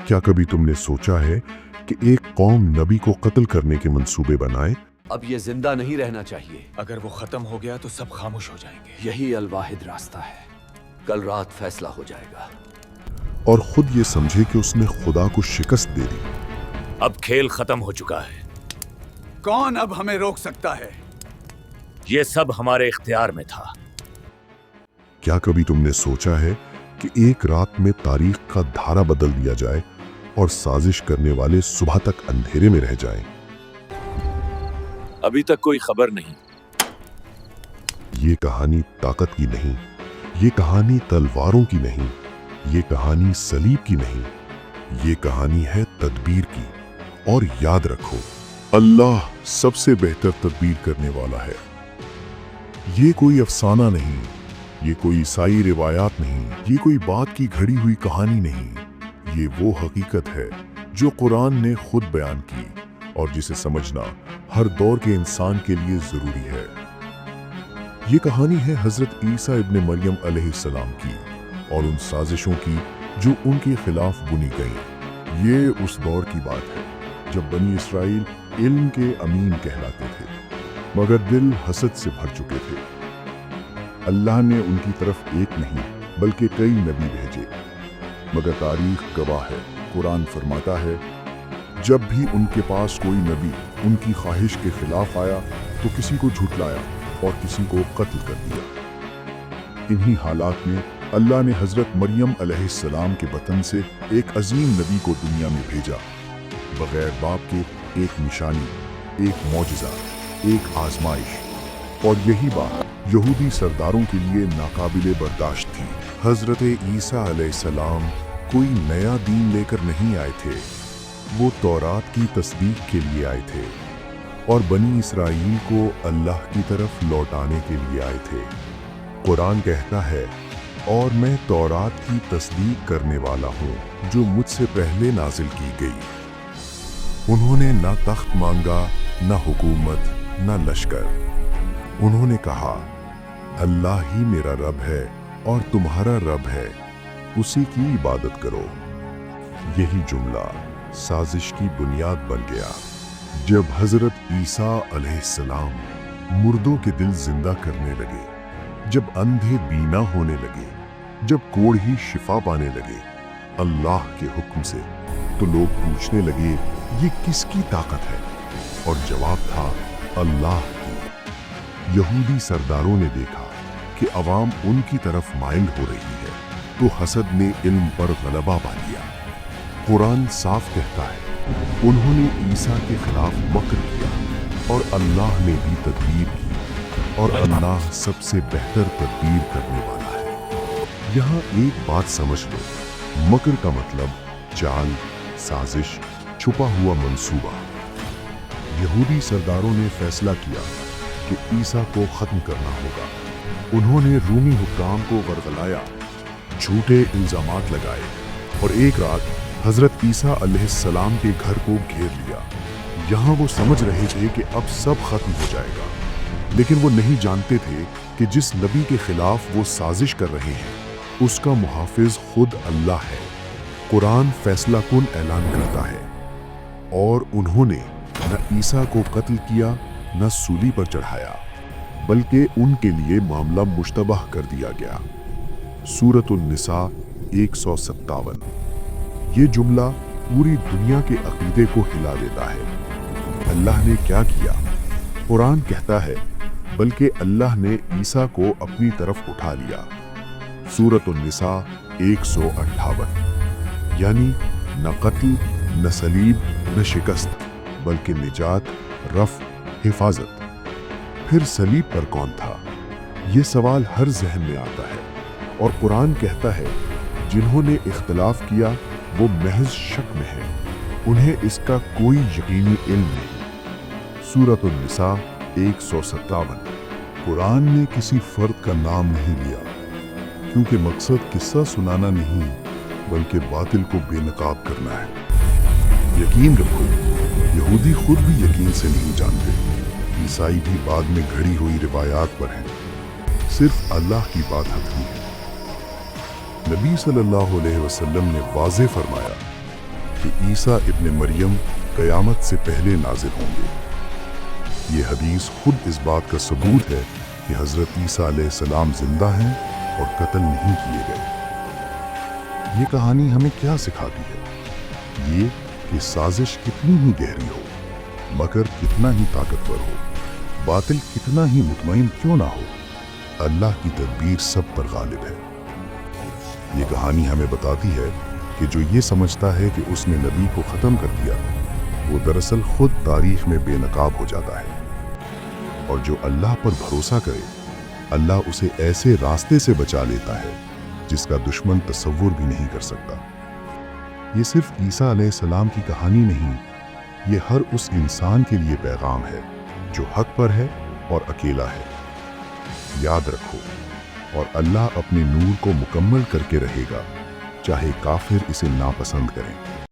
क्या कभी तुमने सोचा है कि एक कौम नबी को कत्ल करने के मंसूबे बनाए? अब ये जिंदा नहीं रहना चाहिए। अगर वो खत्म हो गया तो सब खामोश हो जाएंगे। यही अलवाहिद रास्ता है। कल रात फैसला हो जाएगा। और खुद ये समझे कि उसने खुदा को शिकस्त दे दी। अब खेल खत्म हो चुका है। कौन अब हमें रोक सकता है? ये सब हमारे इख्तियार में था। क्या कभी तुमने सोचा है कि एक रात में तारीख का धारा बदल दिया जाए और साजिश करने वाले सुबह तक अंधेरे में रह जाएं? अभी तक कोई खबर नहीं। ये कहानी ताकत की नहीं, ये कहानी तलवारों की नहीं, ये कहानी सलीब की नहीं, ये कहानी है तदबीर की। और याद रखो, अल्लाह सबसे बेहतर तदबीर करने वाला है। ये कोई अफसाना नहीं, ये कोई ईसाई रिवायात नहीं, ये कोई बात की घड़ी हुई कहानी नहीं। ये वो हकीकत है जो कुरान ने खुद बयान की और जिसे समझना हर दौर के इंसान के लिए जरूरी है। ये कहानी है हजरत ईसा इब्ने मरियम अलैहिस्सलाम की और उन साजिशों की जो उनके खिलाफ बुनी गई। ये उस दौर की बात है जब बनी इसराइल इल्म के अमीन कहलाते थे, मगर दिल हसद से भर चुके थे। अल्लाह ने उनकी तरफ एक नहीं बल्कि कई नबी भेजे, मगर तारीख गवाह है, कुरान फरमाता है, जब भी उनके पास कोई नबी उनकी ख्वाहिश के खिलाफ आया तो किसी को झुठलाया और किसी को कत्ल कर दिया। इन्हीं हालात में अल्लाह ने हजरत मरियम अलैहिस्सलाम के बतन से एक अजीम नबी को दुनिया में भेजा। बगैर बाप के एक निशानी, एक मौजिज़ा, एक आजमाइश। और यही बात यहूदी सरदारों के लिए नाकाबिले बर्दाश्त थी। हजरत ईसा अलैहिस्सलाम कोई नया दीन लेकर नहीं आए थे, वो तौरात की तस्दीक के लिए आए थे और बनी इसराइल को अल्लाह की तरफ लौटाने के लिए आए थे। कुरान कहता है, और मैं तौरात की तस्दीक करने वाला हूँ जो मुझसे पहले नाजिल की गई। उन्होंने ना तख्त मांगा, ना हुकूमत, ना लश्कर। उन्होंने कहा, अल्लाह ही मेरा रब है और तुम्हारा रब है, उसी की इबादत करो। यही जुमला साजिश की बुनियाद बन गया। जब हजरत ईसा अलैहिस्सलाम मुर्दों के दिल जिंदा करने लगे, जब अंधे बीना होने लगे, जब कोढ़ी शिफा पाने लगे अल्लाह के हुक्म से, तो लोग पूछने लगे, ये किसकी ताकत है? और जवाब था, अल्लाह की। यहूदी सरदारों ने देखा कि अवाम उनकी तरफ माइल हो रही है, तो हसद ने इल्म पर गलबा पा लिया। कुरान साफ कहता है, उन्होंने ईसा के खिलाफ मक्र किया और अल्लाह ने भी तदबीर की और अल्लाह सबसे बेहतर तदबीर करने वाला है। यहाँ एक बात समझ लो, मक्र का मतलब चाल, साजिश, छुपा हुआ मंसूबा। यहूदी सरदारों ने फैसला किया कि ईसा को खत्म करना होगा। उन्होंने रूमी हुक्काम को वरगलाया, झूठे इल्जामात लगाए और एक रात हजरत ईसा अलैहिस्सलाम के घर को घेर लिया। यहाँ वो समझ रहे थे कि अब सब खत्म हो जाएगा, लेकिन वो नहीं जानते थे कि जिस नबी के खिलाफ वो साजिश कर रहे हैं उसका मुहाफिज खुद अल्लाह है। कुरान फैसला कुन ऐलान करता है, और उन्होंने न ईसा को कत्ल किया न सूली पर चढ़ाया, बल्कि उनके लिए मामला मुश्तबह कर दिया गया। सूरतुन निसा 157। ये जुमला पूरी दुनिया के अकीदे को हिला देता है। अल्लाह ने क्या किया? कुरान कहता है, बल्कि अल्लाह ने ईसा को अपनी तरफ उठा लिया। सूरतुन निसा 158। यानी न कत्ल, न सलीब, न शिकस्त, बल्कि निजात, रफ, हिफाजत। फिर सलीब पर कौन था? ये सवाल हर जहन में आता है और कुरान कहता है, जिन्होंने इख्तिलाफ किया वो महज शक में है, उन्हें इसका कोई यकीनी इल्म नहीं। सूरतुन निसा 157। कुरान ने किसी फर्द का नाम नहीं लिया, क्योंकि मकसद किस्सा सुनाना नहीं बल्कि बातिल को बेनकाब करना है। यकीन रखो, यहूदी खुद भी यकीन से नहीं जानते, ईसाई भी बाद में घड़ी हुई रिवायात पर हैं। सिर्फ अल्लाह की बात हकमी है। नबी सल्लल्लाहु अलैहि वसल्लम ने वाज़ेह फरमाया ईसा इब्न मरियम क़यामत से पहले नाजिल होंगे। ये हदीस खुद इस बात का सबूत है कि हज़रत ईसा अलैहिस्सलाम जिंदा हैं और कत्ल नहीं किए गए। ये कहानी हमें क्या सिखाती है? ये कि साजिश कितनी ही गहरी हो, मकर कितना ही ताकतवर हो, बातिल कितना ही मुतमईन क्यों ना हो, अल्लाह की तदबीर सब पर गालिब है। ये कहानी हमें बताती है कि जो ये समझता है कि उसने नबी को ख़त्म कर दिया, वो दरअसल खुद तारीख में बेनकाब हो जाता है। और जो अल्लाह पर भरोसा करे, अल्लाह उसे ऐसे रास्ते से बचा लेता है जिसका दुश्मन तसव्वुर भी नहीं कर सकता। ये सिर्फ ईसा अलैहिस्सलाम की कहानी नहीं, ये हर उस इंसान के लिए पैगाम है जो हक पर है और अकेला है। याद रखो, और अल्लाह अपने नूर को मुकम्मल करके रहेगा, चाहे काफिर इसे नापसंद करें।